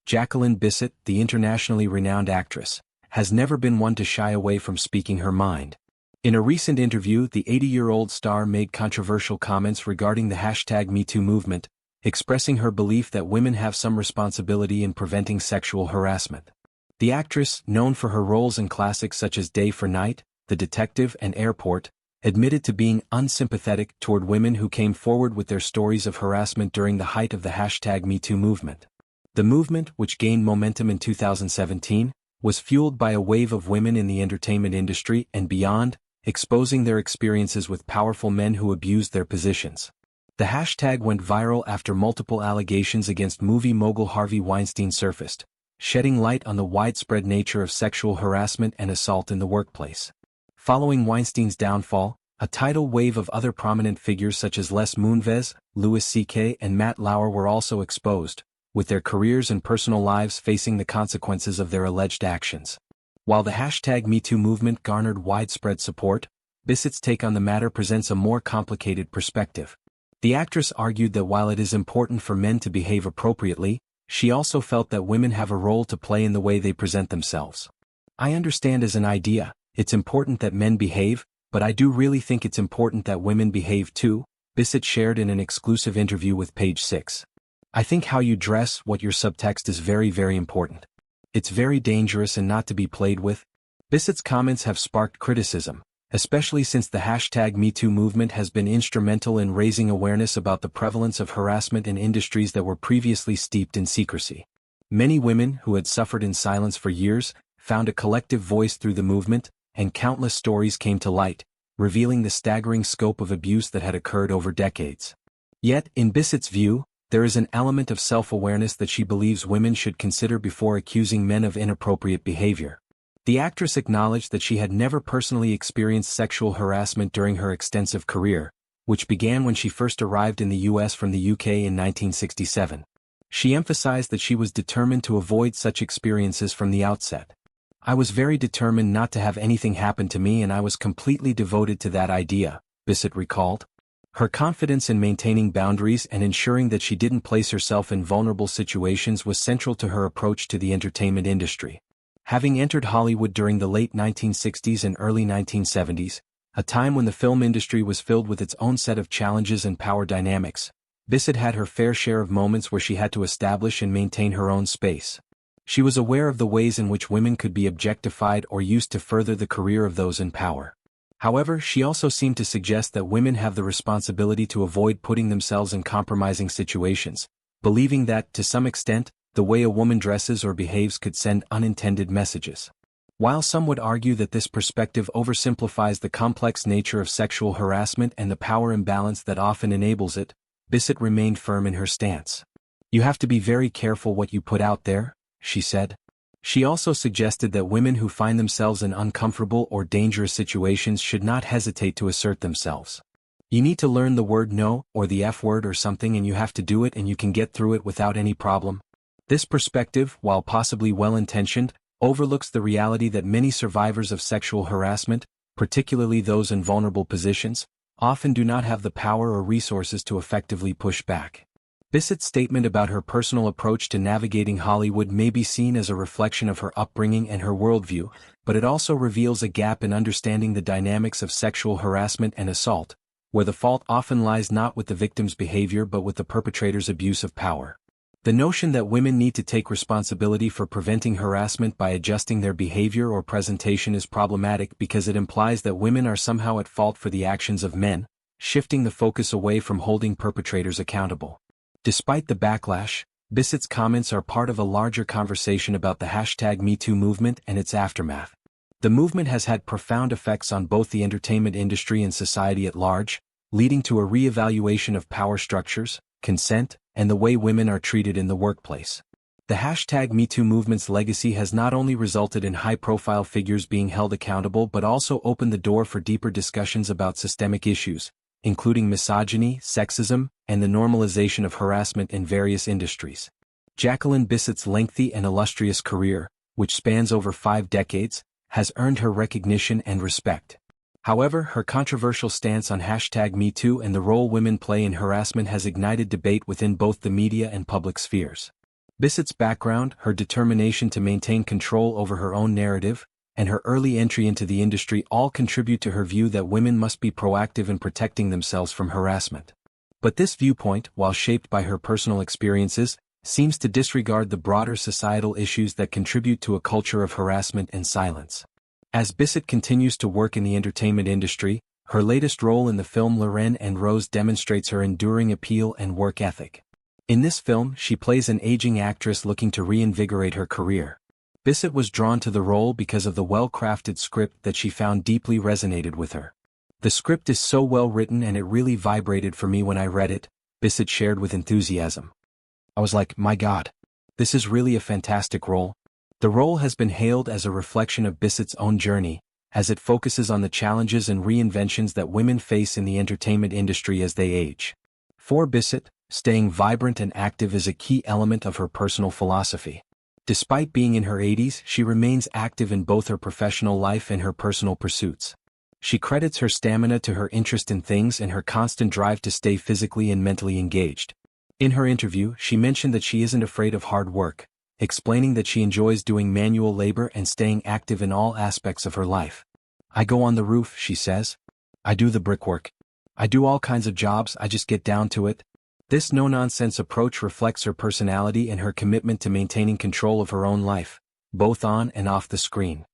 Jacqueline Bisset, the internationally renowned actress, has never been one to shy away from speaking her mind. In a recent interview, the 80-year-old star made controversial comments regarding the #MeToo movement, expressing her belief that women have some responsibility in preventing sexual harassment. The actress, known for her roles in classics such as Day for Night, The Detective, and Airport, admitted to being unsympathetic toward women who came forward with their stories of harassment during the height of the #MeToo movement. The movement, which gained momentum in 2017, was fueled by a wave of women in the entertainment industry and beyond, exposing their experiences with powerful men who abused their positions. The hashtag went viral after multiple allegations against movie mogul Harvey Weinstein surfaced, shedding light on the widespread nature of sexual harassment and assault in the workplace. Following Weinstein's downfall, a tidal wave of other prominent figures such as Les Moonves, Louis C.K. and Matt Lauer were also exposed, with their careers and personal lives facing the consequences of their alleged actions. While the #MeToo movement garnered widespread support, Bisset's take on the matter presents a more complicated perspective. The actress argued that while it is important for men to behave appropriately, she also felt that women have a role to play in the way they present themselves. "I understand as an idea, it's important that men behave, but I do really think it's important that women behave too," Bisset shared in an exclusive interview with Page 6. "I think how you dress, what your subtext is very, very important. It's very dangerous and not to be played with." Bisset's comments have sparked criticism, especially since the #MeToo movement has been instrumental in raising awareness about the prevalence of harassment in industries that were previously steeped in secrecy. Many women, who had suffered in silence for years, found a collective voice through the movement, and countless stories came to light, revealing the staggering scope of abuse that had occurred over decades. Yet, in Bisset's view, there is an element of self-awareness that she believes women should consider before accusing men of inappropriate behavior. The actress acknowledged that she had never personally experienced sexual harassment during her extensive career, which began when she first arrived in the U.S. from the UK in 1967. She emphasized that she was determined to avoid such experiences from the outset. "I was very determined not to have anything happen to me and I was completely devoted to that idea," Bisset recalled. Her confidence in maintaining boundaries and ensuring that she didn't place herself in vulnerable situations was central to her approach to the entertainment industry. Having entered Hollywood during the late 1960s and early 1970s, a time when the film industry was filled with its own set of challenges and power dynamics, Bisset had her fair share of moments where she had to establish and maintain her own space. She was aware of the ways in which women could be objectified or used to further the career of those in power. However, she also seemed to suggest that women have the responsibility to avoid putting themselves in compromising situations, believing that, to some extent, the way a woman dresses or behaves could send unintended messages. While some would argue that this perspective oversimplifies the complex nature of sexual harassment and the power imbalance that often enables it, Bisset remained firm in her stance. "You have to be very careful what you put out there," she said. She also suggested that women who find themselves in uncomfortable or dangerous situations should not hesitate to assert themselves. "You need to learn the word no, or the F word or something, and you have to do it and you can get through it without any problem." This perspective, while possibly well-intentioned, overlooks the reality that many survivors of sexual harassment, particularly those in vulnerable positions, often do not have the power or resources to effectively push back. Bisset's statement about her personal approach to navigating Hollywood may be seen as a reflection of her upbringing and her worldview, but it also reveals a gap in understanding the dynamics of sexual harassment and assault, where the fault often lies not with the victim's behavior but with the perpetrator's abuse of power. The notion that women need to take responsibility for preventing harassment by adjusting their behavior or presentation is problematic because it implies that women are somehow at fault for the actions of men, shifting the focus away from holding perpetrators accountable. Despite the backlash, Bisset's comments are part of a larger conversation about the #MeToo movement and its aftermath. The movement has had profound effects on both the entertainment industry and society at large, leading to a re-evaluation of power structures, consent, and the way women are treated in the workplace. The #MeToo movement's legacy has not only resulted in high-profile figures being held accountable but also opened the door for deeper discussions about systemic issues, including misogyny, sexism, and the normalization of harassment in various industries. Jacqueline Bisset's lengthy and illustrious career, which spans over 5 decades, has earned her recognition and respect. However, her controversial stance on #MeToo and the role women play in harassment has ignited debate within both the media and public spheres. Bisset's background, her determination to maintain control over her own narrative, and her early entry into the industry all contribute to her view that women must be proactive in protecting themselves from harassment. But this viewpoint, while shaped by her personal experiences, seems to disregard the broader societal issues that contribute to a culture of harassment and silence. As Bisset continues to work in the entertainment industry, her latest role in the film Loren Rose demonstrates her enduring appeal and work ethic. In this film, she plays an aging actress looking to reinvigorate her career. Bisset was drawn to the role because of the well-crafted script that she found deeply resonated with her. The script is so well written and it really vibrated for me when I read it, Bisset shared with enthusiasm. I was like, my God, this is really a fantastic role. The role has been hailed as a reflection of Bisset's own journey, as it focuses on the challenges and reinventions that women face in the entertainment industry as they age. For Bisset, staying vibrant and active is a key element of her personal philosophy. Despite being in her 80s, she remains active in both her professional life and her personal pursuits. She credits her stamina to her interest in things and her constant drive to stay physically and mentally engaged. In her interview, she mentioned that she isn't afraid of hard work, explaining that she enjoys doing manual labor and staying active in all aspects of her life. I go on the roof, she says. I do the brickwork. I do all kinds of jobs, I just get down to it. This no-nonsense approach reflects her personality and her commitment to maintaining control of her own life, both on and off the screen.